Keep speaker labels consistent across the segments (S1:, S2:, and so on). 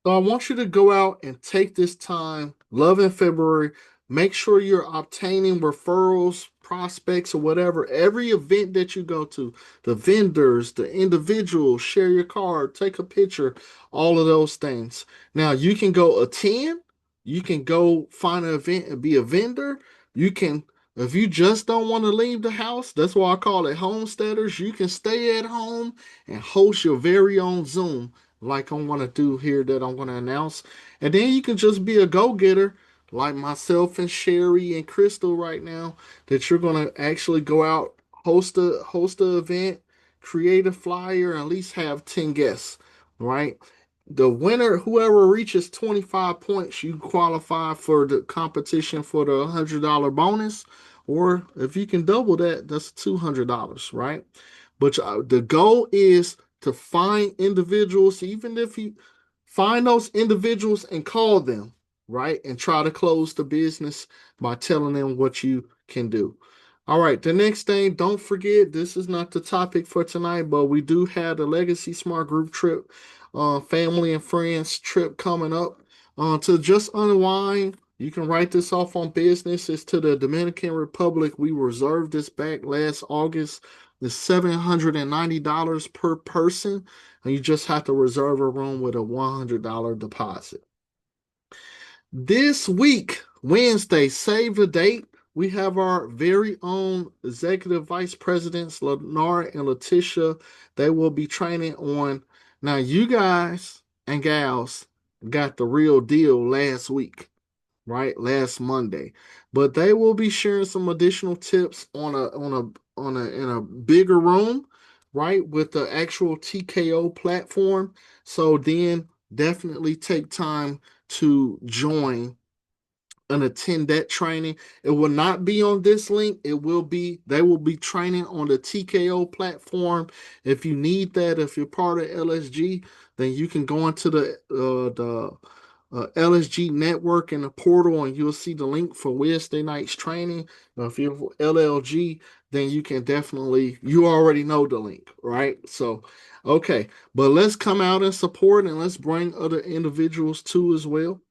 S1: So I want you to go out and take this time, love in February. Make sure you're obtaining referrals, prospects, or whatever. Every event that you go to, the vendors, the individuals, share your card, take a picture, all of those things. Now you can go attend, you can go find an event and be a vendor. You can, if you just don't want to leave the house, that's why I call it homesteaders. You can stay at home and host your very own Zoom like I'm gonna do here that I'm gonna announce. And then you can just be a go-getter like myself and Sherry and Crystal right now, that you're gonna actually go out, host a event, create a flyer, and at least have 10 guests, right? The winner, whoever reaches 25 points, you qualify for the competition for the $100 bonus. Or if you can double that, that's $200, right? But the goal is to find individuals, even if you find those individuals and call them, right? And try to close the business by telling them what you can do. All right, the next thing, don't forget, this is not the topic for tonight, but we do have the Legacy Smart Group trip, family and friends trip coming up. To just unwind, you can write this off on business. It's to the Dominican Republic. We reserved this back last August. It's $790 per person, and you just have to reserve a room with a $100 deposit. This week, Wednesday, save the date. We have our very own executive vice presidents, Lenora and Letitia. They will be training on. Now, you guys and gals got the real deal last week, right? Last Monday. But they will be sharing some additional tips in a bigger room, right? With the actual TKO platform. So then definitely take time to join and attend that training. It will not be on this link. They will be training on the TKO platform. If you need that, if you're part of LSG, then you can go into the LSG network in the portal and you'll see the link for Wednesday night's training. Now, if you're LLG, then you already know the link, right? So, okay, but let's come out and support and let's bring other individuals too as well.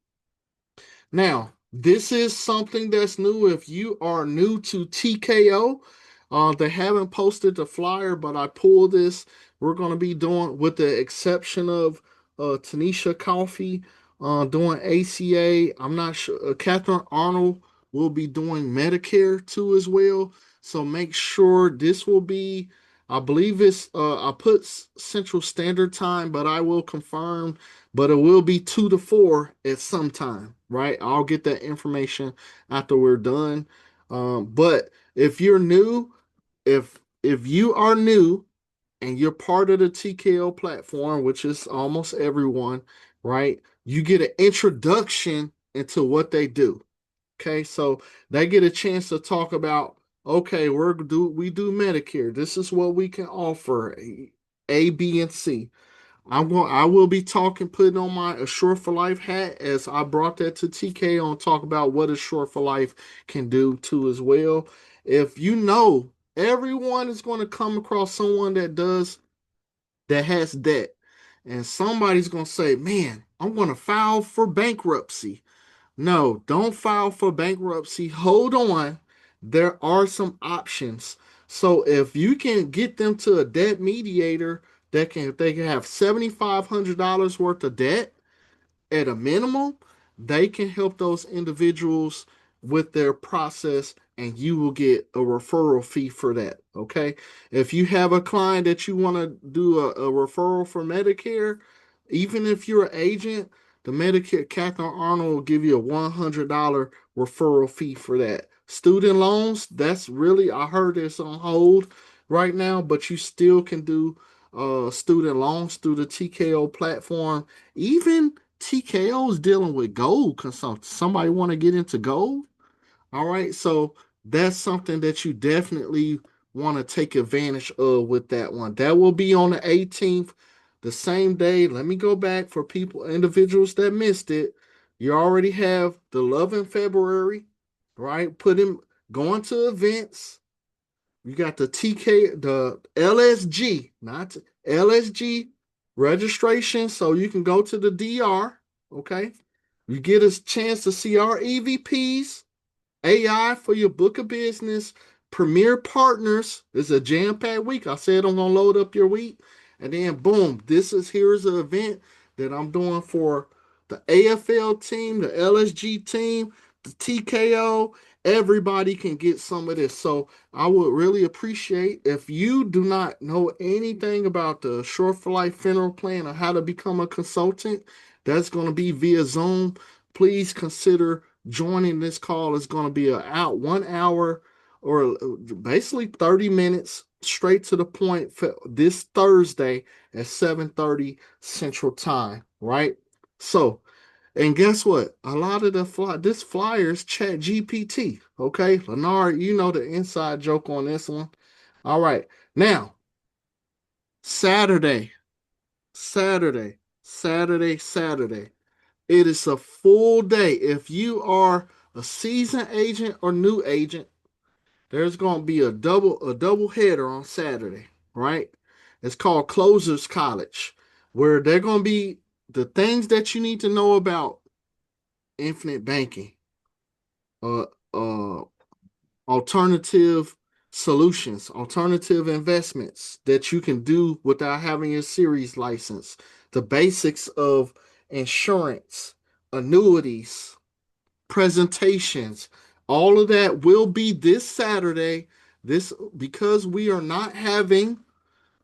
S1: Now, this is something that's new. If you are new to TKO, they haven't posted the flyer, but I pulled this. We're going to be doing, with the exception of Tanisha Coffee, doing ACA. I'm not sure. Catherine Arnold will be doing Medicare too as well. So make sure this will be, I believe I put Central Standard Time, but I will confirm, but it will be 2 to 4 at some time, right? I'll get that information after we're done. But if you're new, if you are new and you're part of the TKO platform, which is almost everyone, right? You get an introduction into what they do. Okay, so they get a chance to talk about, okay, we do Medicare. This is what we can offer, A, B, and C. I will be talking, putting on my Assure for Life hat as I brought that to TK on talk about what Assure for Life can do too as well. If you know, everyone is going to come across someone that has debt, and somebody's going to say, "Man, I'm going to file for bankruptcy." No, don't file for bankruptcy. Hold on. There are some options. So if you can get them to a debt mediator if they can have $7,500 worth of debt at a minimum, they can help those individuals with their process and you will get a referral fee for that. Okay. If you have a client that you want to do a referral for Medicare, even if you're an agent, the Medicare, Catherine Arnold will give you a $100 referral fee for that. Student loans, that's really, I heard it's on hold right now, but you still can do student loans through the TKO platform. Even TKO is dealing with gold consumption. Somebody want to get into gold? All right, so that's something that you definitely want to take advantage of with that one. That will be on the 18th, the same day. Let me go back for individuals that missed it. You already have the Love in February, right? Going to events. You got the LSG, not LSG registration, so you can go to the DR, Okay. You get a chance to see our EVPs, AI for your book of business, premier partners. It's a jam-packed week. I said I'm gonna load up your week, and then boom, here's an event that I'm doing for the AFL team, the LSG team, the TKO. Everybody can get some of this. So I would really appreciate if you do not know anything about the Short for Life funeral plan or how to become a consultant. That's going to be via Zoom. Please consider joining this call. Is going to be a out 1 hour or basically 30 minutes straight to the point for this Thursday at 7:30 Central Time, right? So, and guess what? A lot of this flyer is Chat GPT. Okay, Leonard, you know the inside joke on this one. All right, now Saturday, Saturday. It is a full day. If you are a seasoned agent or new agent, there's going to be a double header on Saturday, right? It's called Closers College, where they're going to be the things that you need to know about infinite banking, uh, uh, alternative solutions, alternative investments that you can do without having your series license, the basics of insurance, annuities, presentations. All of that will be this Saturday. This because we are not having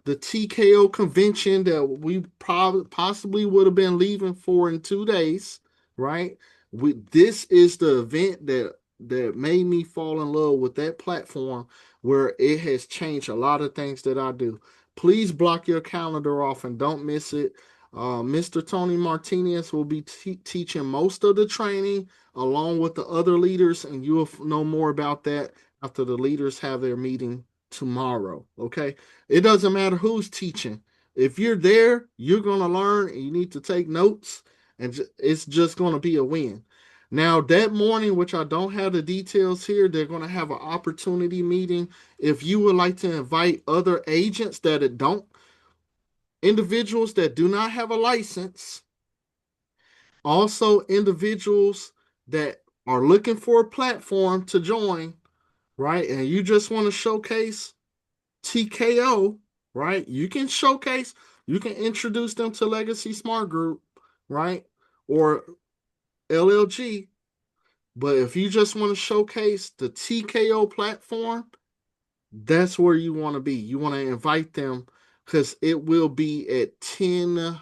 S1: the TKO convention that we probably possibly would have been leaving for in 2 days, right? This is the event that made me fall in love with that platform where it has changed a lot of things that I do. Please block your calendar off and don't miss it. Mr. Tony Martinez will be teaching most of the training along with the other leaders, and you'll know more about that after the leaders have their meeting tomorrow. Okay. It doesn't matter who's teaching. If you're there, you're going to learn and you need to take notes, and it's just going to be a win. Now, that morning, which I don't have the details here, they're going to have an opportunity meeting. If you would like to invite other agents that don't, individuals that do not have a license, also individuals that are looking for a platform to join, right? And you just want to showcase TKO, right? You can introduce them to Legacy Smart Group, right? Or LLG. But if you just want to showcase the TKO platform, that's where you want to be. You want to invite them because it will be at 10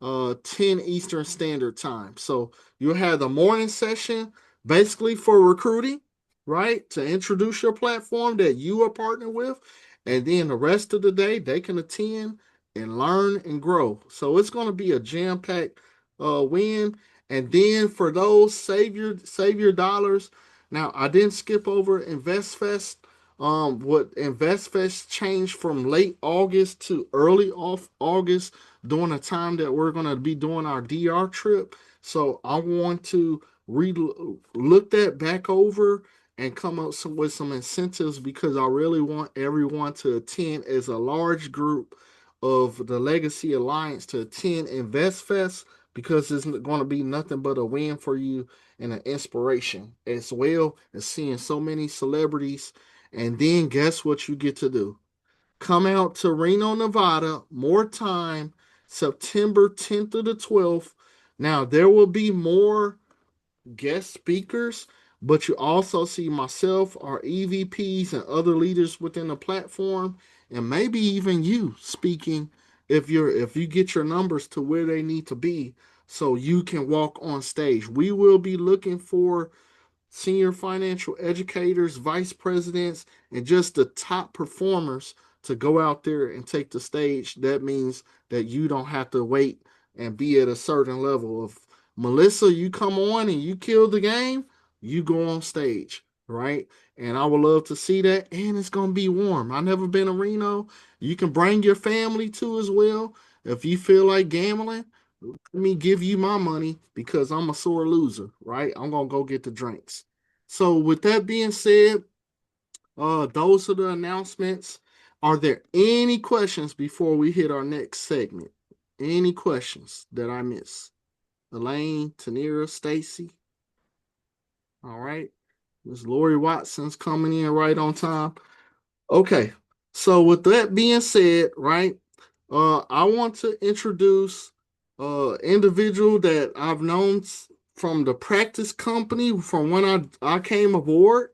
S1: Eastern Standard Time. So you'll have the morning session basically for recruiting, right? To introduce your platform that you are partnered with. And then the rest of the day, they can attend and learn and grow. So it's going to be a jam-packed win. And then for those save your dollars. Now I didn't skip over InvestFest. What InvestFest changed from late August to early off August during the time that we're going to be doing our DR trip. So I want to look that back over and come up with some incentives because I really want everyone to attend as a large group of the Legacy Alliance to attend InvestFest because it's going to be nothing but a win for you and an inspiration as well as seeing so many celebrities. And then guess what you get to do? Come out to Reno, Nevada, more time, September 10th to the 12th. Now, there will be more guest speakers, but you also see myself, our EVPs, and other leaders within the platform, and maybe even you speaking if you get your numbers to where they need to be so you can walk on stage. We will be looking for senior financial educators, vice presidents, and just the top performers to go out there and take the stage. That means that you don't have to wait and be at a certain level. If Melissa, you come on and you kill the game, you go on stage, right? And I would love to see that. And it's gonna be warm. I've never been to Reno. You can bring your family too as well. If you feel like gambling, let me give you my money because I'm a sore loser, right? I'm gonna go get the drinks. So with that being said, those are the announcements. Are there any questions before we hit our next segment? Any questions that I miss? Elaine, Tanira, Stacy. All right. Miss Lori Watson's coming in right on time. Okay. So with that being said, right, I want to introduce individual that I've known from the practice company from when I came aboard.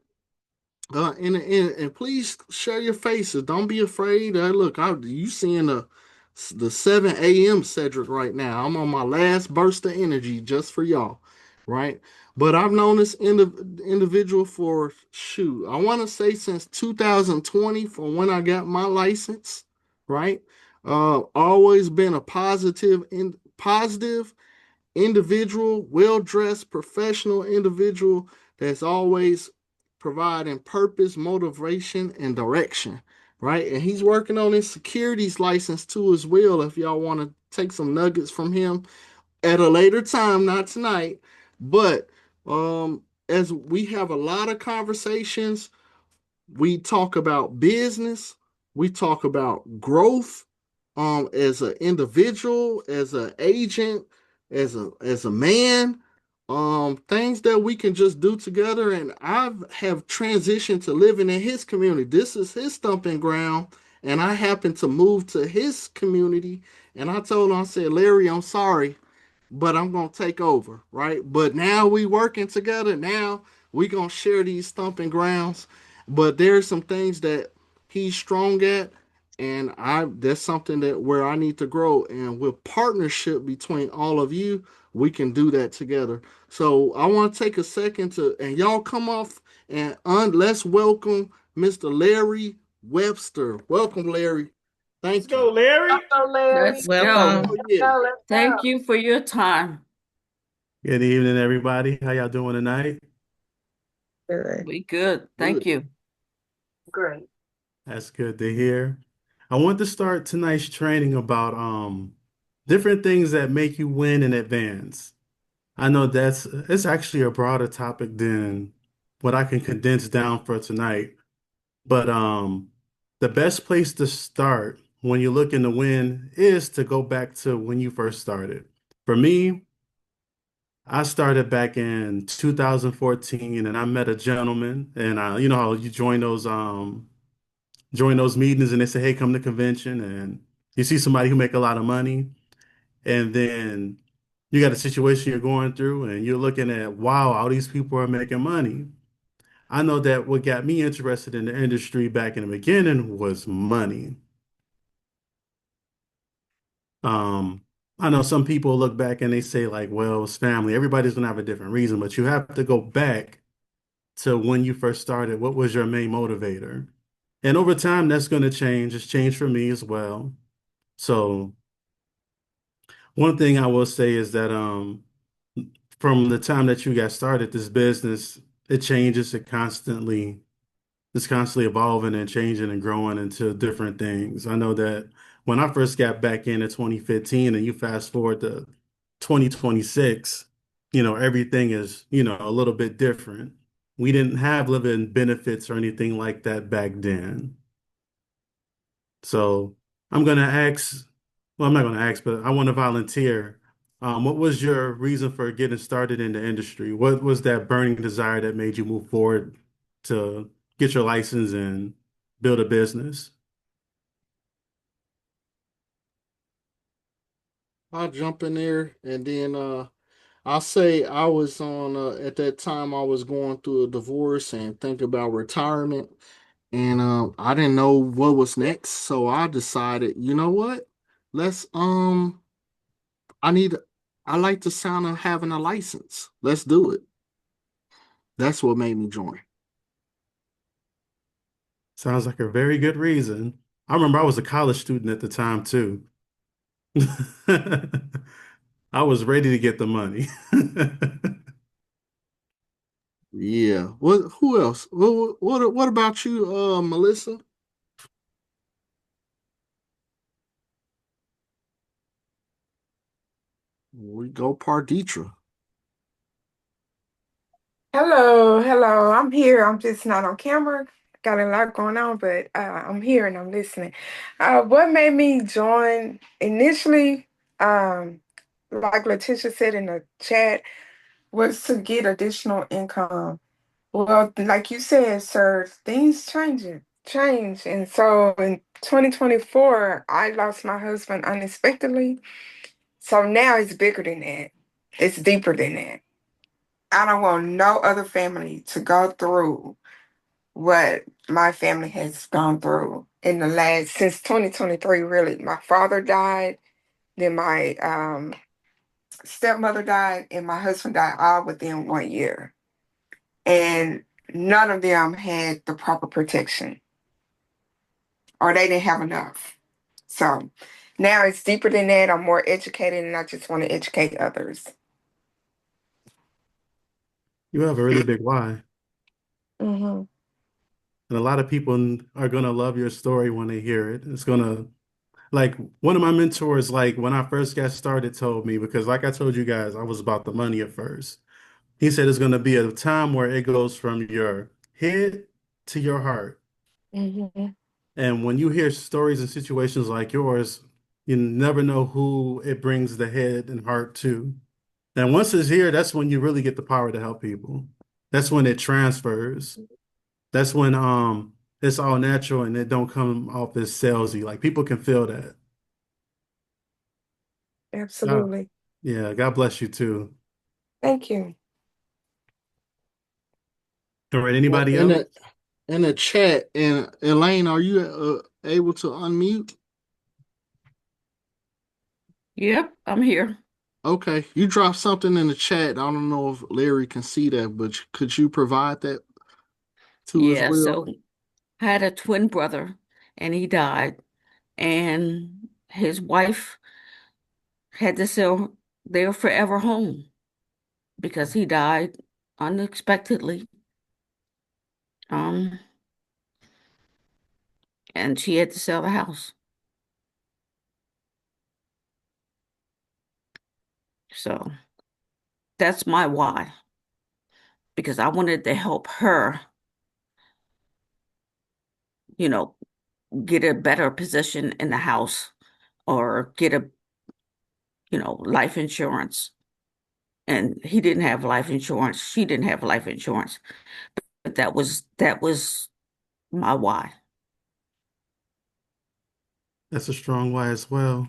S1: And please share your faces. Don't be afraid. Look, you seeing the 7 a.m. Cedric right now. I'm on my last burst of energy just for y'all, right? But I've known this individual for shoot. I want to say since 2020, from when I got my license, right? Always been a positive individual, well dressed, professional individual that's always providing purpose, motivation, and direction, right? And he's working on his securities license too, as well. If y'all want to take some nuggets from him at a later time, not tonight, but as we have a lot of conversations, we talk about business, we talk about growth, as an individual, as an agent, as a man, things that we can just do together. And I have transitioned to living in his community. This is his stomping ground, and I happened to move to his community. And I told him, I said, Larry, I'm sorry, but I'm gonna take over, right? But now we working together. Now we gonna share these stomping grounds. But there's some things that he's strong at, and I that's something that where I need to grow. And with partnership between all of you, we can do that together. So I want to take a second to and y'all come off and let's welcome Mr. Larry Webster. Welcome, Larry.
S2: Let's
S1: Thank you.
S2: go, Larry.
S3: Go, Larry.
S4: Let's
S3: Let's
S4: go.
S1: Oh
S5: Welcome.
S1: yeah.
S3: go. Let's
S4: Thank
S3: go.
S4: you for your time.
S2: Good evening, everybody. How y'all doing tonight?
S3: Good.
S4: We good. Thank
S1: Good.
S4: you.
S3: Great.
S2: That's good to hear. I want to start tonight's training about different things that make you win in advance. I know it's actually a broader topic than what I can condense down for tonight. But the best place to start when you're looking to win is to go back to when you first started. For me, I started back in 2014 and I met a gentleman and you know how you join those meetings and they say, hey, come to convention and you see somebody who make a lot of money and then you got a situation you're going through and you're looking at, wow, all these people are making money. I know that what got me interested in the industry back in the beginning was money. Um, I know some people look back and they say like, well, it's family. Everybody's gonna have a different reason, but you have to go back to when you first started. What was your main motivator? And over time, that's going to change. It's changed for me as well. So one thing I will say is that from the time that you got started, this business, it changes. It's constantly evolving and changing and growing into different things. I know that when I first got back in 2015 and you fast forward to 2026, you know, everything is, you know, a little bit different. We didn't have living benefits or anything like that back then. So I'm going to ask, well, I'm not going to ask, but I want to volunteer. What was your reason for getting started in the industry? What was that burning desire that made you move forward to get your license and build a business?
S1: I'll jump in there and then I'll say I was on at that time I was going through a divorce and thinking about retirement and I didn't know what was next, so I decided, you know what? Let's I need I like the sound of having a license. Let's do it. That's what made me join.
S2: Sounds like a very good reason. I remember I was a college student at the time too. I was ready to get the money.
S1: Yeah. Who else? What about you, Melissa? We go Parditra.
S5: Hello. I'm here. I'm just not on camera. Got a lot going on, but I'm here and I'm listening. What made me join initially? Um, like Letitia said in the chat, was to get additional income. Well, like you said, sir, things change. And so in 2024, I lost my husband unexpectedly. So now it's bigger than that. It's deeper than that. I don't want no other family to go through what my family has gone through in the last, since 2023, really. My father died, then my stepmother died, and my husband died all within 1 year. And none of them had the proper protection, or they didn't have enough. So now it's deeper than that. I'm more educated, and I just want to educate others.
S2: You have a really big why.
S5: Hmm.
S2: And a lot of people are going to love your story when they hear it. It's going to, like, one of my mentors, like, when I first got started, told me, because, like I told you guys, I was about the money at first. He said it's going to be a time where it goes from your head to your heart.
S5: Hmm.
S2: And when you hear stories and situations like yours, you never know who it brings the head and heart to. And once it's here, that's when you really get the power to help people. That's when it transfers. That's when it's all natural and it don't come off as salesy. Like people can feel that. God,
S5: Absolutely.
S2: yeah, God bless you too.
S5: Thank you.
S2: All right,
S1: Well,
S2: anybody else?
S1: in the chat, and Elaine, are you able to unmute?
S4: Yep, I'm here.
S1: Okay, you dropped something in the chat. I don't know if Larry can see that, but could you provide that too as
S4: Yeah,
S1: well?
S4: so I had a twin brother and he died, and his wife had to sell their forever home because he died unexpectedly. Um, and she had to sell the house. So that's my why, because I wanted to help her, you know, get a better position in the house or get a, life insurance. And he didn't have life insurance. She didn't have life insurance. But that was my why.
S2: That's a strong why as well.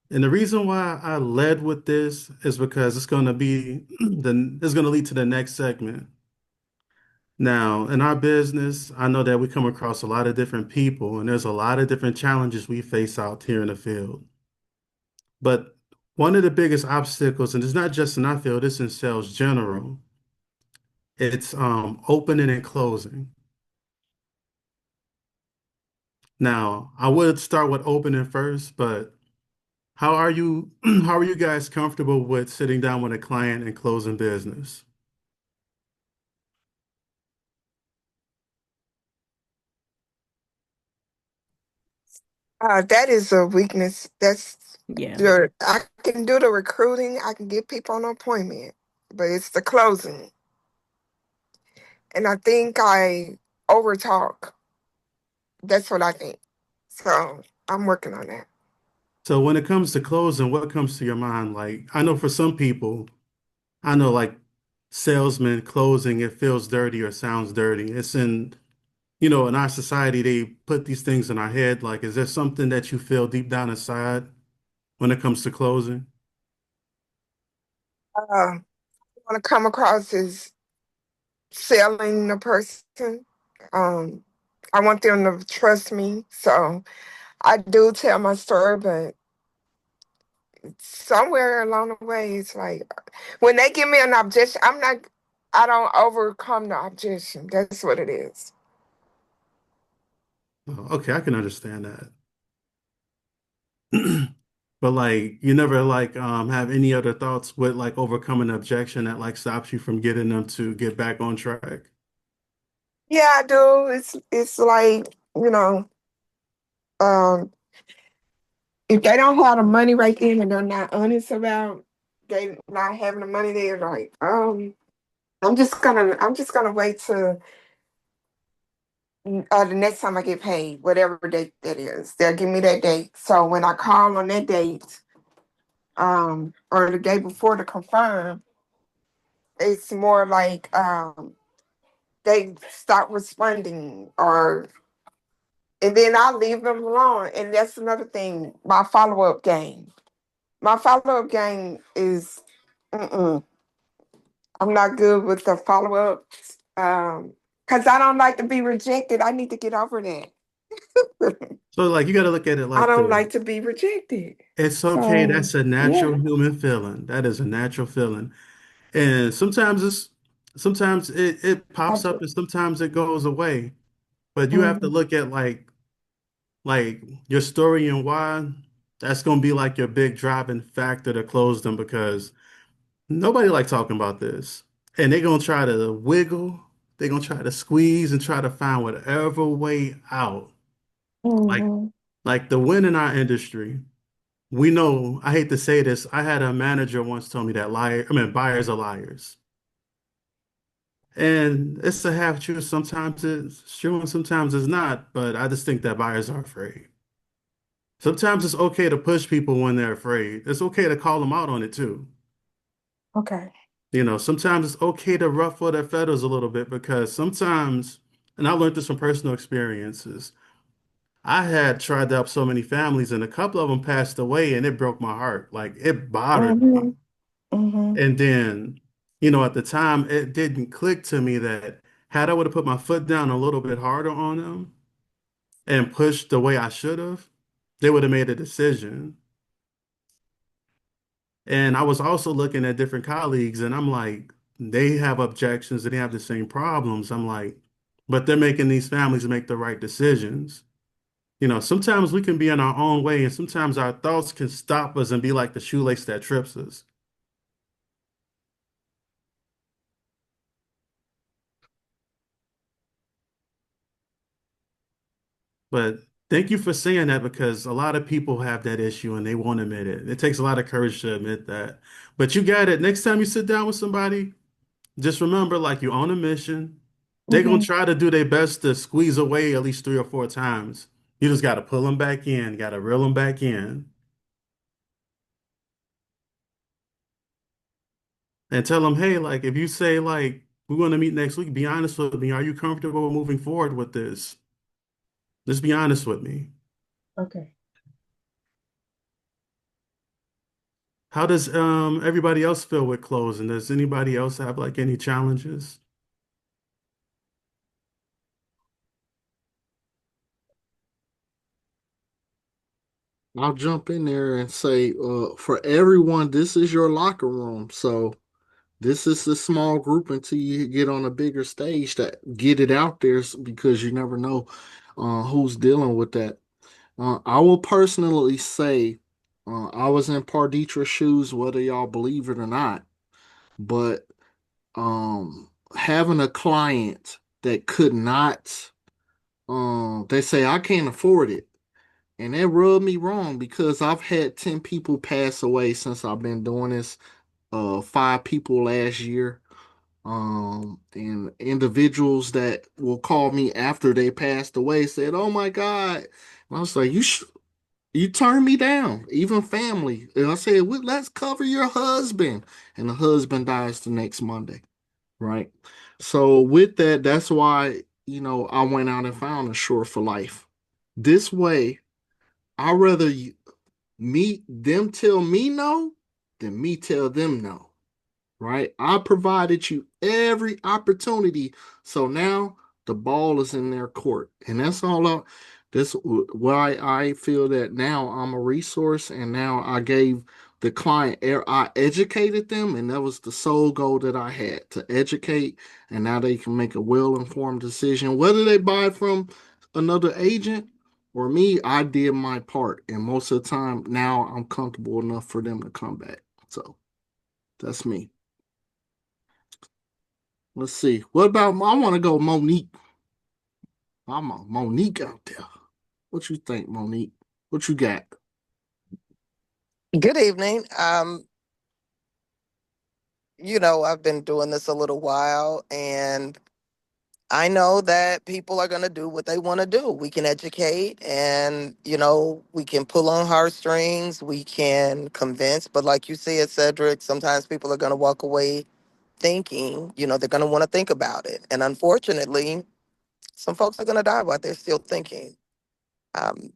S2: And the reason why I led with this is because it's going to be it's going to lead to the next segment. Now, in our business, I know that we come across a lot of different people and there's a lot of different challenges we face out here in the field. But one of the biggest obstacles, and it's not just in our field, it's in sales general, it's opening and closing. Now, I would start with opening first, but how are you how are you guys comfortable with sitting down with a client and closing business?
S5: That is a weakness.
S4: Yeah.
S5: I can do the recruiting, I can get people on appointment, but it's the closing. And I think I overtalk. That's what I think. So I'm working on that.
S2: So when it comes to closing, what comes to your mind? Like, I know for some people, I know like salesmen closing, it feels dirty or sounds dirty. It's in, in our society, they put these things in our head. Like, is there something that you feel deep down inside when it comes to closing?
S5: I want to come across as selling the person. Um, I want them to trust me. So I do tell my story, but somewhere along the way, it's like when they give me an objection, I don't overcome the objection. That's what it is.
S2: Oh, okay, I can understand that. But like you never like have any other thoughts with like overcoming an objection that like stops you from getting them to get back on track?
S5: Yeah, I do. It's like, um, if they don't have the money right then and they're not honest about they not having the money, they're like, I'm just gonna wait till the next time I get paid, whatever date that is. They'll give me that date. So when I call on that date, or the day before to confirm, it's more like they stop responding, or and then I leave them alone. And that's another thing. My follow up game. My follow up game is, mm-mm, I'm not good with the follow ups. Because I don't like to be rejected. I need to get over that.
S2: So like you got to look at it
S5: I
S2: like
S5: don't
S2: this.
S5: like to be rejected.
S2: It's okay.
S5: So
S2: That's a natural
S5: yeah.
S2: human feeling. That is a natural feeling. And sometimes it
S5: I
S2: pops up
S5: do.
S2: and sometimes it goes away. But you have to
S5: Mhm.
S2: look at like your story and why. That's gonna be like your big driving factor to close them because nobody like talking about this. And they're gonna try to wiggle, they're gonna try to squeeze and try to find whatever way out. Like
S5: Mhm.
S2: like the win in our industry. We know, I hate to say this, I had a manager once tell me that buyers are liars. And it's a half truth. Sometimes it's true and sometimes it's not. But I just think that buyers are afraid. Sometimes it's okay to push people when they're afraid. It's okay to call them out on it too.
S5: Okay.
S2: Sometimes it's okay to ruffle their feathers a little bit because sometimes, and I learned this from personal experiences, I had tried to help so many families and a couple of them passed away and it broke my heart. Like it bothered me.
S5: Mhm. Mhm.
S2: And then, at the time, it didn't click to me that had I would have put my foot down a little bit harder on them and pushed the way I should have, they would have made a decision. And I was also looking at different colleagues, and I'm like, they have objections and they have the same problems. I'm like, but they're making these families make the right decisions. Sometimes we can be in our own way, and sometimes our thoughts can stop us and be like the shoelace that trips us. But thank you for saying that because a lot of people have that issue and they won't admit it. It takes a lot of courage to admit that. But you got it. Next time you sit down with somebody, just remember like you're on a mission. They're gonna
S5: Mhm.
S2: try to do their best to squeeze away at least 3 or 4 times. You just gotta pull them back in, gotta reel them back in, and tell them, hey, like if you say like we're gonna meet next week, be honest with me. Are you comfortable with moving forward with this? Just be honest with me.
S5: Okay.
S2: How does everybody else feel with closing? Does anybody else have like any challenges?
S1: I'll jump in there and say, for everyone, this is your locker room. So this is the small group until you get on a bigger stage to get it out there because you never know who's dealing with that. I will personally say, I was in Pardetra's shoes, whether y'all believe it or not, but having a client that could not, they say, I can't afford it. And that rubbed me wrong because I've had 10 people pass away since I've been doing this, 5 people last year. And individuals that will call me after they passed away said, "Oh my God." And I was like, you turned me down, even family. And I said, well, let's cover your husband. And the husband dies the next Monday, right? So with that, that's why, I went out and found a Shore for Life. This way, I'd rather them tell me no than me tell them no, right? I provided you every opportunity. So now the ball is in their court. And that's all that's why I feel that now I'm a resource and now I gave the client I educated them and that was the sole goal that I had to educate and now they can make a well-informed decision whether they buy from another agent or me. I did my part and most of the time now I'm comfortable enough for them to come back. So that's me. Let's see. What about I want to go Monique. I'm a Monique out there. What you think, Monique? What you got?
S3: Good evening. I've been doing this a little while and
S6: I know that people are going to do what they want to do. We can educate and, we can pull on heartstrings, we can convince. But like you said, Cedric, sometimes people are going to walk away thinking, they're going to want to think about it. And unfortunately, some folks are going to die while they're still thinking. Um,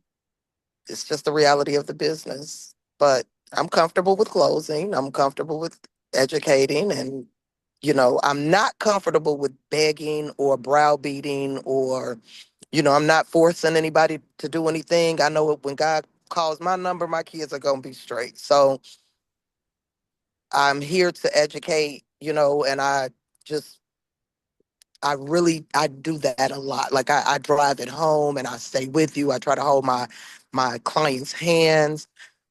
S6: it's just the reality of the business. But I'm comfortable with closing, I'm comfortable with educating, and I'm not comfortable with begging or browbeating or, I'm not forcing anybody to do anything. I know when God calls my number, my kids are going to be straight. So I'm here to educate, and just, I do that a lot. Like I drive it home and I stay with you. I try to hold my clients' hands.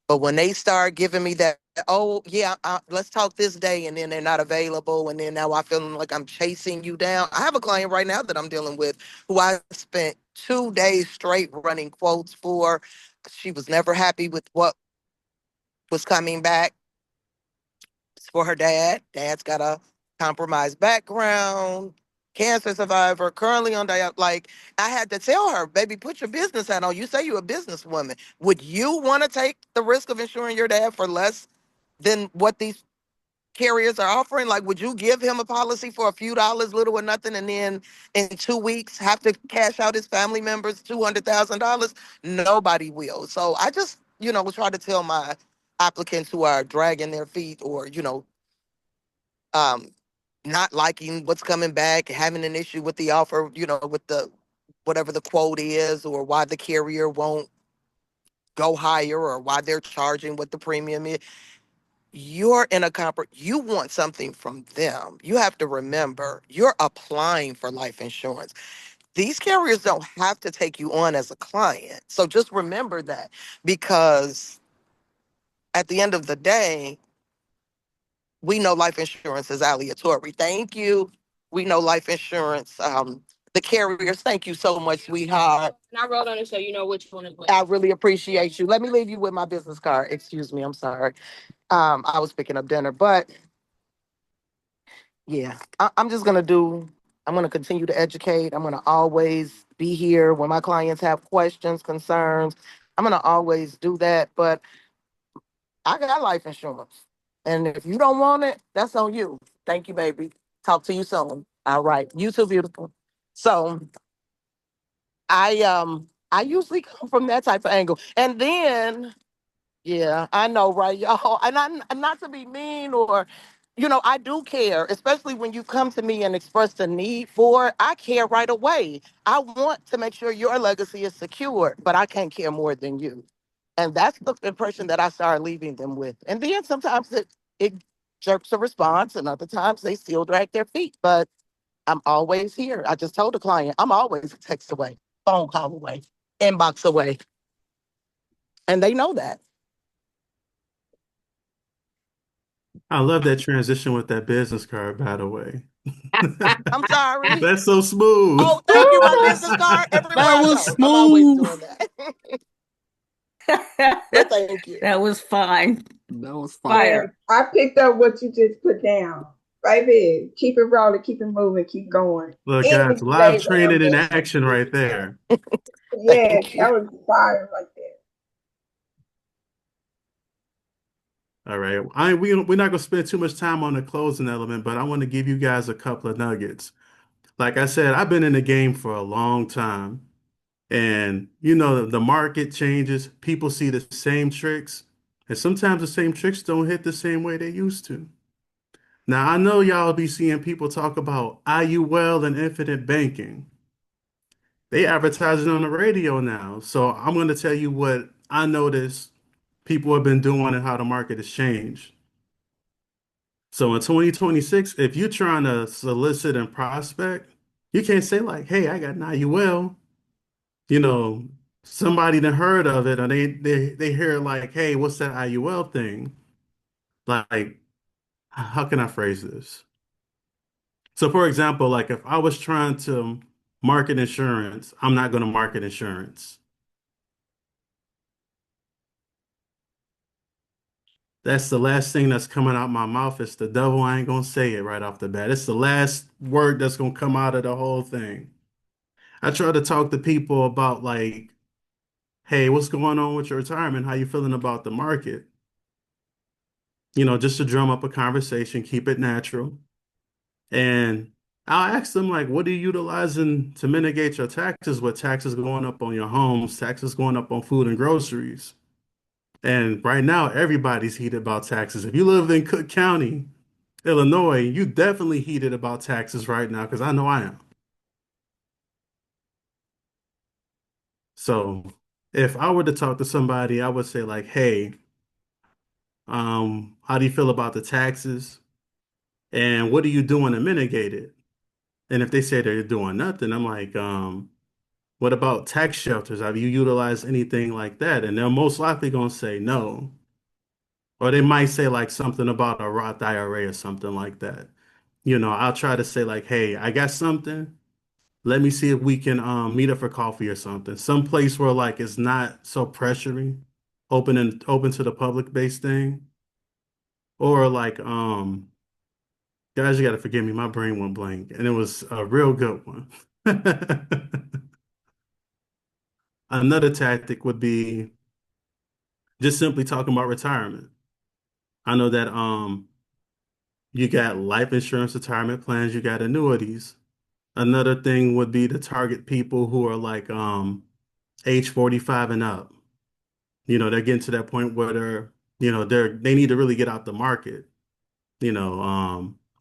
S6: But when they start giving me that, oh yeah, let's talk this day, and then they're not available, and then now I feel like I'm chasing you down. I have a client right now that I'm dealing with who I spent 2 days straight running quotes for. She was never happy with what was coming back for her dad. Dad's got a compromised background, cancer survivor, currently on diet. Like, I had to tell her, baby, put your business hat on. You say you're a businesswoman. Would you want to take the risk of insuring your dad for less than what these carriers are offering? Like, would you give him a policy for a few dollars, little or nothing, and then in 2 weeks have to cash out his family members $200,000? Nobody will. So I just, try to tell my applicants who are dragging their feet or, um, not liking what's coming back, having an issue with the offer, with the whatever the quote is, or why the carrier won't go higher, or why they're charging what the premium is. You're in a you want something from them. You have to remember you're applying for life insurance. These carriers don't have to take you on as a client. So just remember that, because at the end of the day, we know life insurance is aleatory. Thank you. We know life insurance. The carriers, thank you so much, sweetheart. And I wrote on it so you know which one is which. I really appreciate you. Let me leave you with my business card. Excuse me, I'm sorry. I was picking up dinner, but yeah, I'm just gonna I'm gonna continue to educate. I'm gonna always be here when my clients have questions, concerns. I'm gonna always do that, but I got life insurance. And if you don't want it, that's on you. Thank you, baby. Talk to you soon. All right. You too, beautiful. So I usually come from that type of angle. And then, yeah, I know, right, y'all. And not to be mean or, I do care, especially when you come to me and express the need for it. I care right away. I want to make sure your legacy is secure, but I can't care more than you. And that's the impression that I started leaving them with. And then sometimes it jerks a response, and other times they still drag their feet. But I'm always here. I just told the client, I'm always a text away, phone call away, inbox away. And they know that.
S2: I love that transition with that business card, by the way.
S6: I'm sorry.
S2: That's so smooth.
S6: Oh, thank you. My business card everywhere
S1: That
S6: I
S1: was
S6: go. I'm always
S1: smooth.
S6: doing that. But thank you.
S4: That was fine.
S1: That was fire.
S3: Yes,
S4: Fire.
S3: I picked up what you just put down. Baby, keep it rolling, keep it moving, keep going.
S2: Look, guys,
S3: Any
S2: live
S3: flavor of
S2: training in
S3: that.
S2: action right there.
S3: Yes,
S6: Thank you.
S3: that was fire right there.
S2: All right. We're not going to spend too much time on the closing element, but I want to give you guys a couple of nuggets. Like I said, I've been in the game for a long time. And, the market changes. People see the same tricks. And sometimes the same tricks don't hit the same way they used to. Now, I know y'all be seeing people talk about IUL and infinite banking. They advertise it on the radio now. So I'm going to tell you what I noticed people have been doing and how the market has changed. So in 2026, if you're trying to solicit and prospect, you can't say like, "Hey, I got an IUL." You know, somebody that heard of it, or they hear like, "Hey, what's that IUL thing?" Like, how can I phrase this? So, for example, like if I was trying to market insurance, I'm not going to market insurance. That's the last thing that's coming out my mouth. It's the devil. I ain't gonna say it right off the bat. It's the last word that's gonna come out of the whole thing. I try to talk to people about like, hey, what's going on with your retirement? How you feeling about the market? Just to drum up a conversation, keep it natural. And I'll ask them like, what are you utilizing to mitigate your taxes with taxes going up on your homes, taxes going up on food and groceries? And right now, everybody's heated about taxes. If you live in Cook County, Illinois, you definitely heated about taxes right now because I know I am. So if I were to talk to somebody, I would say like, hey, how do you feel about the taxes? And what are you doing to mitigate it? And if they say they're doing nothing, I'm like, what about tax shelters? Have you utilized anything like that? And they're most likely going to say no. Or they might say like something about a Roth IRA or something like that. I'll try to say like, hey, I got something. Let me see if we can meet up for coffee or something. Some place where like it's not so pressuring, open to the public based thing. Or like guys, you gotta forgive me, my brain went blank. And it was a real good one. Another tactic would be just simply talking about retirement. I know that you got life insurance retirement plans, you got annuities. Another thing would be to target people who are like age 45 and up. They're getting to that point where they need to really get out the market. You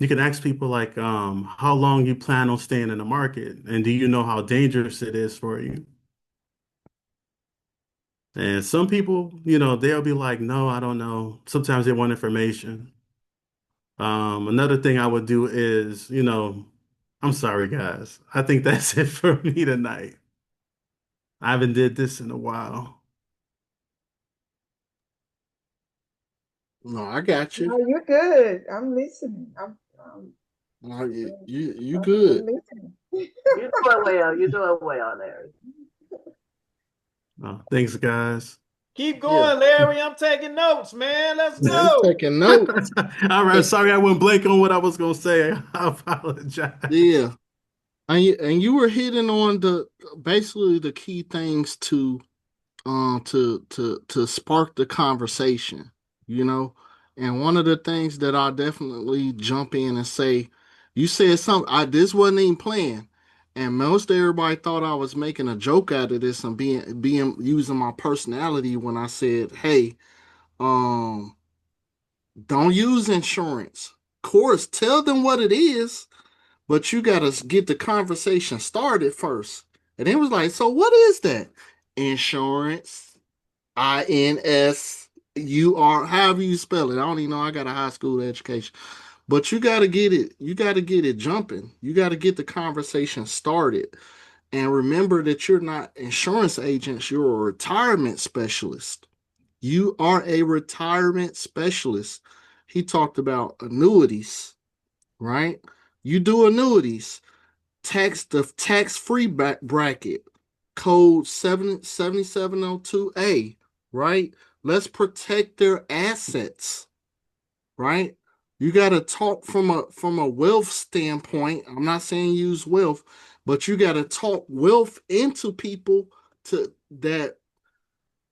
S2: can ask people like how long you plan on staying in the market and do you know how dangerous it is for you? And some people, they'll be like, no, I don't know. Sometimes they want information. Another thing I would do is, I'm sorry, guys. I think that's it for me tonight. I haven't did this in a while.
S1: No, I got you.
S3: No, you're good. I'm listening.
S1: No, you
S3: I'm
S1: good.
S3: listening.
S7: You're doing well. You're doing well, Larry.
S2: Thanks, guys.
S8: Keep
S1: Yeah,
S8: going, Larry. I'm taking notes, man. Let's
S1: yeah, he's
S8: go.
S1: taking notes.
S2: All right, sorry I went blank on what I was gonna say. I apologize.
S1: Yeah, and you were hitting on the basically the key things to spark the conversation, you know. And one of the things that I definitely jump in and say, you said something. This wasn't even planned, and most everybody thought I was making a joke out of this and being using my personality when I said, hey, um, don't use insurance. Of course, tell them what it is, but you gotta get the conversation started first. And it was like, so what is that? Insurance. INSUR, however you spell it. I don't even know. I got a high school education. But you gotta get it jumping. You gotta get the conversation started. And remember that you're not insurance agents, you're a retirement specialist. You are a retirement specialist. He talked about annuities, right? You do annuities. The tax-free bracket, code 7702A, right? Let's protect their assets, right? You got to talk from a wealth standpoint. I'm not saying use wealth, but you got to talk wealth into people to that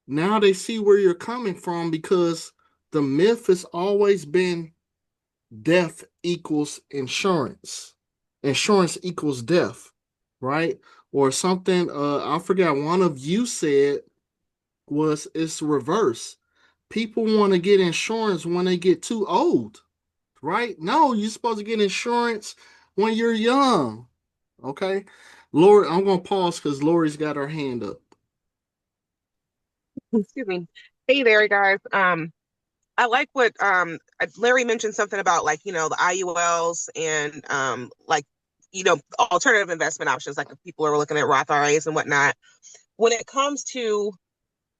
S1: now they see where you're coming from, because the myth has always been death equals insurance. Insurance equals death, right? Or something I forgot one of you said was it's reverse. People want to get insurance when they get too old, right? No, you're supposed to get insurance when you're young. Okay. Lori, I'm gonna pause because Lori's got her hand up.
S9: Excuse me. Hey there, guys. I like what Larry mentioned something about like, the IULs and like, alternative investment options, like if people are looking at Roth IRAs and whatnot. When it comes to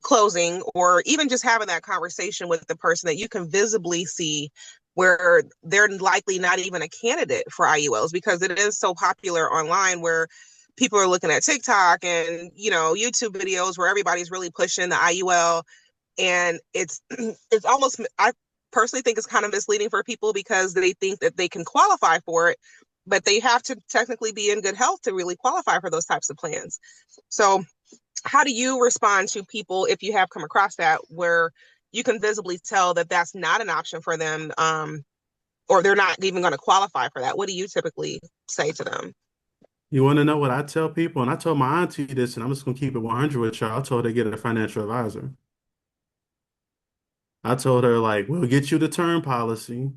S9: closing or even just having that conversation with the person that you can visibly see where they're likely not even a candidate for IULs because it is so popular online where people are looking at TikTok and, YouTube videos where everybody's really pushing the IUL and it's almost personally think it's kind of misleading for people because they think that they can qualify for it, but they have to technically be in good health to really qualify for those types of plans. So how do you respond to people if you have come across that where you can visibly tell that that's not an option for them, or they're not even going to qualify for that? What do you typically say to them?
S2: You want to know what I tell people? And I told my auntie this, and I'm just gonna keep it 100 with y'all. I told her to get a financial advisor. I told her like, we'll get you the term policy,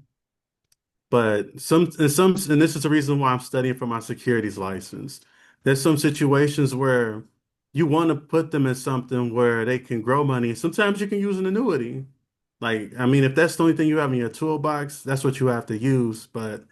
S2: but and this is the reason why I'm studying for my securities license. There's some situations where you want to put them in something where they can grow money. Sometimes you can use an annuity. Like, I mean, if that's the only thing you have in your toolbox, that's what you have to use. But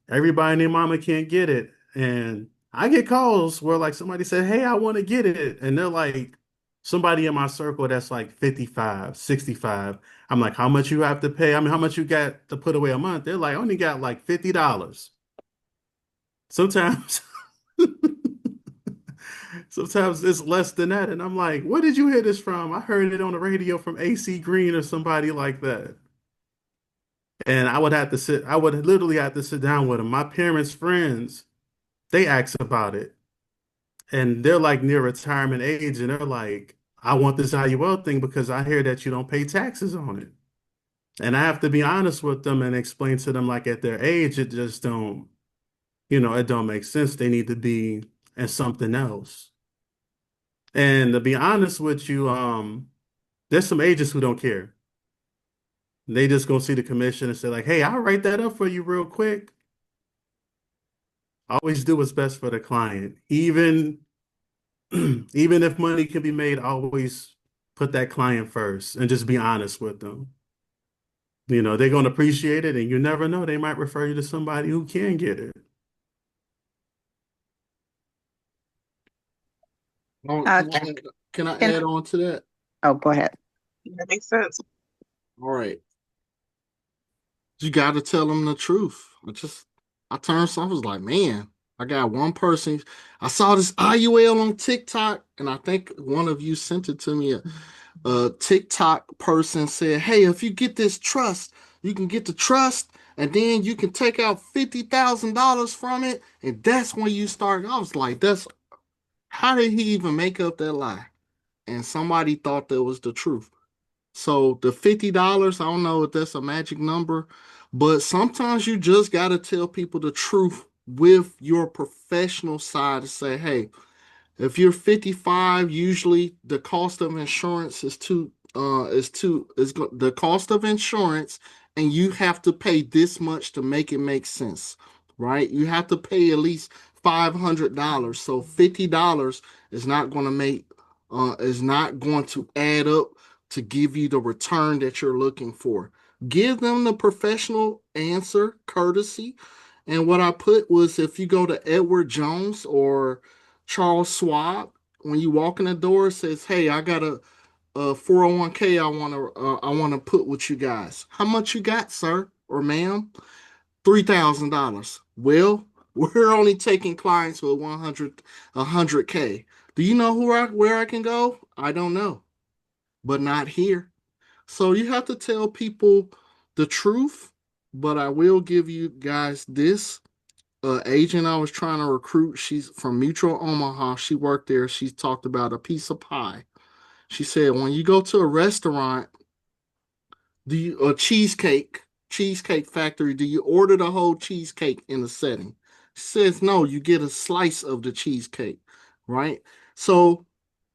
S2: everybody and their mama can't get it. And I get calls where like somebody said, "Hey, I want to get it." And they're like, somebody in my circle that's like 55, 65. I'm like, how much you have to pay? I mean, how much you got to put away a month? They're like, I only got like $50. Sometimes, sometimes it's less than that. And I'm like, where did you hear this from? I heard it on the radio from AC Green or somebody like that. And I would literally have to sit down with them. My parents' friends, they ask about it. And they're like near retirement age, and they're like, I want this IUL thing because I hear that you don't pay taxes on it. And I have to be honest with them and explain to them, like at their age, it just don't, it don't make sense. They need to be in something else. And to be honest with you, there's some agents who don't care. They just gonna see the commission and say, like, hey, I'll write that up for you real quick. Always do what's best for the client. Even if money can be made, always put that client first and just be honest with them. They're going to appreciate it, and you never know, they might refer you to somebody who can get it.
S1: Oh,
S10: Uh,
S1: can I
S10: can,
S1: add on to that?
S10: oh, go ahead.
S9: That makes sense.
S1: All right. You got to tell them the truth. I turned something, I was like, man, I got one person. I saw this IUL on TikTok, and I think one of you sent it to me. A TikTok person said, hey, if you get this trust, you can get the trust, and then you can take out $50,000 from it, and that's when you start. I was like, how did he even make up that lie? And somebody thought that was the truth. So the $50, I don't know if that's a magic number, but sometimes you just got to tell people the truth with your professional side to say, hey, if you're 55, usually the cost of insurance is the cost of insurance, and you have to pay this much to make it make sense, right? You have to pay at least $500. So $50 is not going to add up to give you the return that you're looking for. Give them the professional answer, courtesy. And what I put was, if you go to Edward Jones or Charles Schwab, when you walk in the door, it says, "Hey, I got a 401k. I want to put with you guys. How much you got, sir or ma'am? $3,000. Well, we're only taking clients with 100k. Do you know where I can go? I don't know, but not here. So you have to tell people the truth. But I will give you guys this agent I was trying to recruit. She's from Mutual Omaha. She worked there. She talked about a piece of pie. She said, when you go to a restaurant, a cheesecake factory, do you order the whole cheesecake in a setting? She says, no, you get a slice of the cheesecake, right? So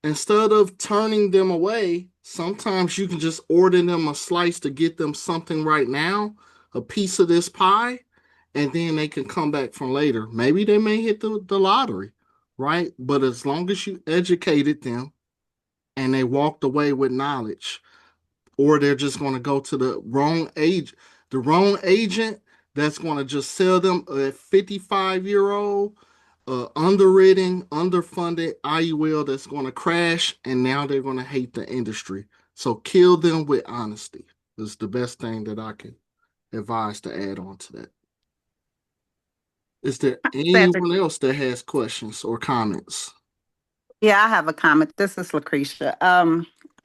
S1: instead of turning them away, sometimes you can just order them a slice to get them something right now, a piece of this pie, and then they can come back from later. Maybe they may hit the lottery, right? But as long as you educated them and they walked away with knowledge, or they're just going to go to the wrong agent that's going to just sell them a 55-year-old underwritten, underfunded IUL that's going to crash, and now they're going to hate the industry. So kill them with honesty is the best thing that I can advise to add on to that. Is there
S10: Sandra.
S1: anyone else that has questions or comments?
S10: Yeah, I have a comment. This is Lucretia.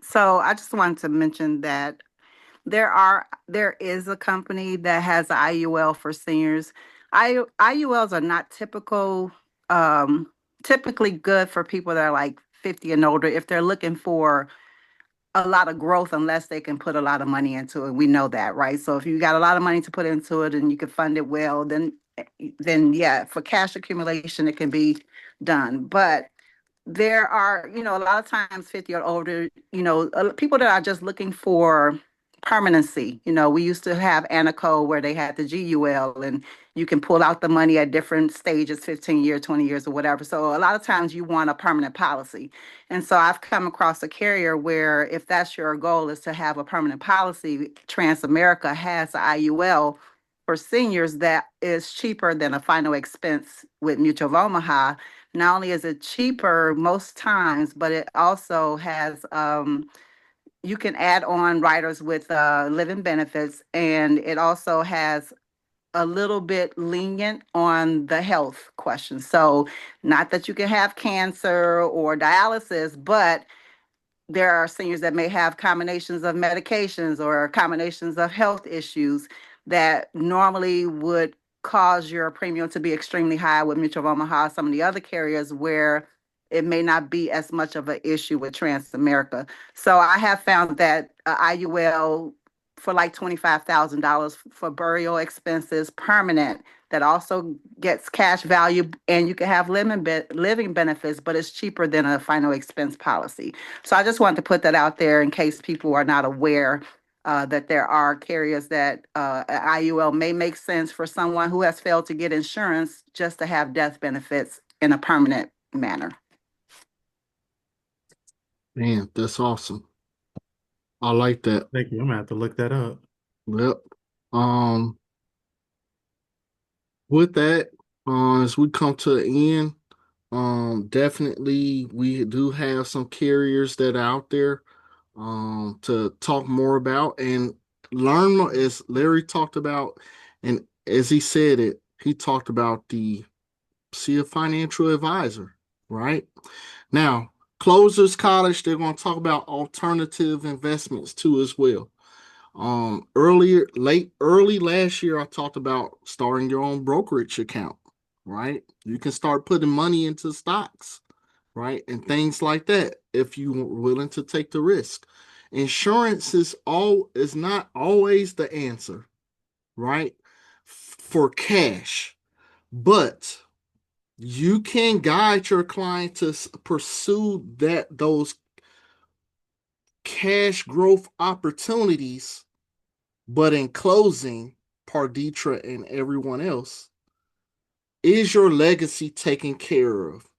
S10: So I just wanted to mention that There is a company that has an IUL for seniors. IULs are not um, typically good for people that are like 50 and older if they're looking for a lot of growth unless they can put a lot of money into it. We know that, right? So if you got a lot of money to put into it and you can fund it well, then yeah, for cash accumulation it can be done. But there are, a lot of times 50 or older, people that are just looking for permanency. We used to have Anaco where they had the GUL and you can pull out the money at different stages, 15 years, 20 years, or whatever. So a lot of times you want a permanent policy. And so I've come across a carrier where if that's your goal is to have a permanent policy, Transamerica has an IUL for seniors that is cheaper than a final expense with Mutual of Omaha. Not only is it cheaper most times, but it also has you can add on riders with living benefits, and it also has a little bit lenient on the health question. So, not that you can have cancer or dialysis, but there are seniors that may have combinations of medications or combinations of health issues that normally would cause your premium to be extremely high with Mutual of Omaha, some of the other carriers where it may not be as much of an issue with Transamerica. So I have found that IUL for like $25,000 for burial expenses permanent that also gets cash value and you can have living benefits, but it's cheaper than a final expense policy. So I just wanted to put that out there in case people are not aware that there are carriers that IUL may make sense for someone who has failed to get insurance just to have death benefits in a permanent manner.
S1: Man, that's awesome. I like that.
S2: Thank you. I'm gonna have to look that up.
S1: Yep. Um, with that, as we come to an end, definitely we do have some carriers that are out there to talk more about and learn more, as Larry talked about, and as he said it, he talked about the see a financial advisor, right? Now, Closers College, they're going to talk about alternative investments too as well. Early last year, I talked about starting your own brokerage account, right? You can start putting money into stocks, right? And things like that if you're willing to take the risk. Insurance is not always the answer, right? For cash, but you can guide your client to pursue those cash growth opportunities. But in closing, Parditra and everyone else, is your legacy taken care of?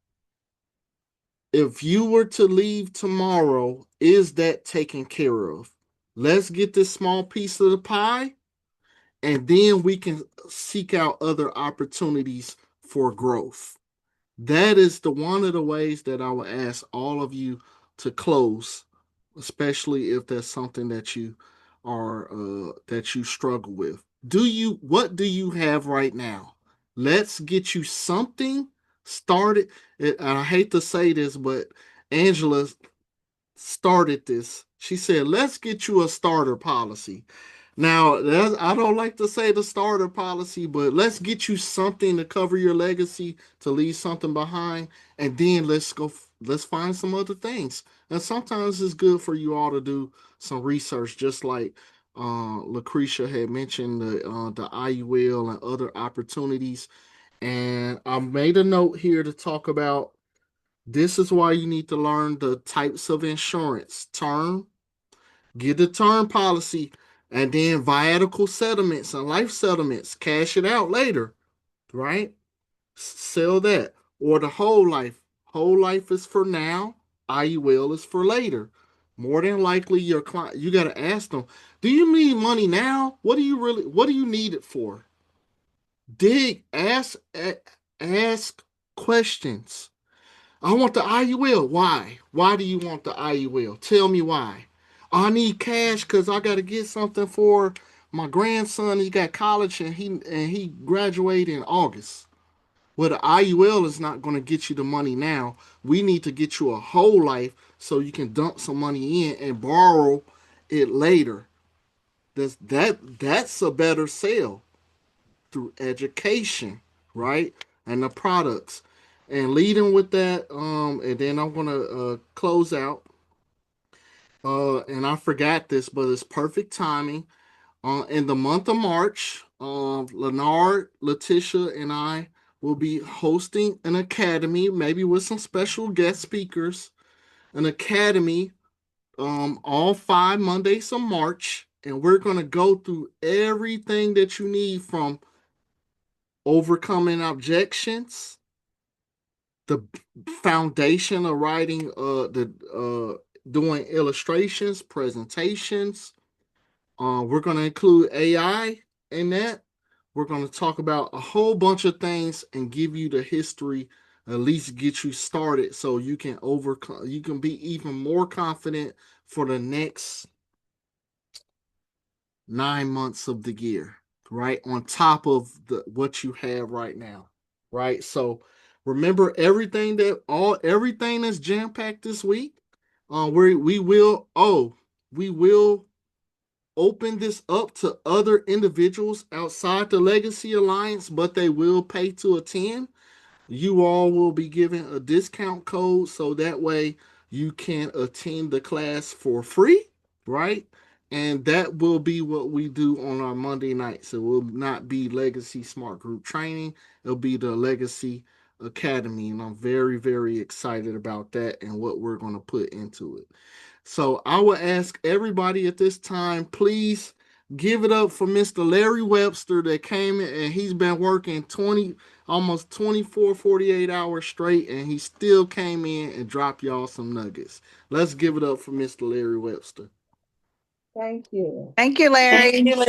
S1: If you were to leave tomorrow, is that taken care of? Let's get this small piece of the pie, and then we can seek out other opportunities for growth. That is the one of the ways that I would ask all of you to close, especially if that's something that you are that you struggle with. What do you have right now? Let's get you something started. And I hate to say this, but Angela started this. She said, "Let's get you a starter policy." Now, I don't like to say the starter policy, but let's get you something to cover your legacy, to leave something behind, and then let's find some other things. And sometimes it's good for you all to do some research, just like Lucretia had mentioned the IUL and other opportunities. And I made a note here to talk about this is why you need to learn the types of insurance term. Get the term policy and then viatical settlements and life settlements. Cash it out later, right? Sell that. Or the whole life. Whole life is for now. IUL is for later. More than likely, your client, you got to ask them, do you need money now? What do you need it for? Dig, ask questions. I want the IUL. Why? Why do you want the IUL? Tell me why. I need cash because I got to get something for my grandson. He got college and he graduated in August. Well, the IUL is not going to get you the money now. We need to get you a whole life so you can dump some money in and borrow it later. That's a better sale through education, right? And the products. And leading with that, and then I'm gonna close out. And I forgot this, but it's perfect timing. In the month of March, Leonard, Letitia, and I will be hosting an academy, maybe with some special guest speakers. An academy, all 5 Mondays of March, and we're gonna go through everything that you need from overcoming objections, the foundation of writing, the doing illustrations, presentations. We're going to include AI in that. We're going to talk about a whole bunch of things and give you the history, at least get you started so you can overcome, you can be even more confident for the next 9 months of the year, right? On top of what you have right now, right? So remember everything that's jam packed this week. We will open this up to other individuals outside the Legacy Alliance, but they will pay to attend. You all will be given a discount code so that way you can attend the class for free, right? And that will be what we do on our Monday nights. It will not be Legacy Smart Group training, it'll be the Legacy Academy. And I'm very, very excited about that and what we're going to put into it. So I will ask everybody at this time, please give it up for Mr. Larry Webster that came in and he's been working 20, almost 24, 48 hours straight, and he still came in and dropped y'all some nuggets. Let's give it up for Mr. Larry Webster.
S3: Thank you.
S10: Thank you,
S4: Thank
S10: Larry.
S4: you.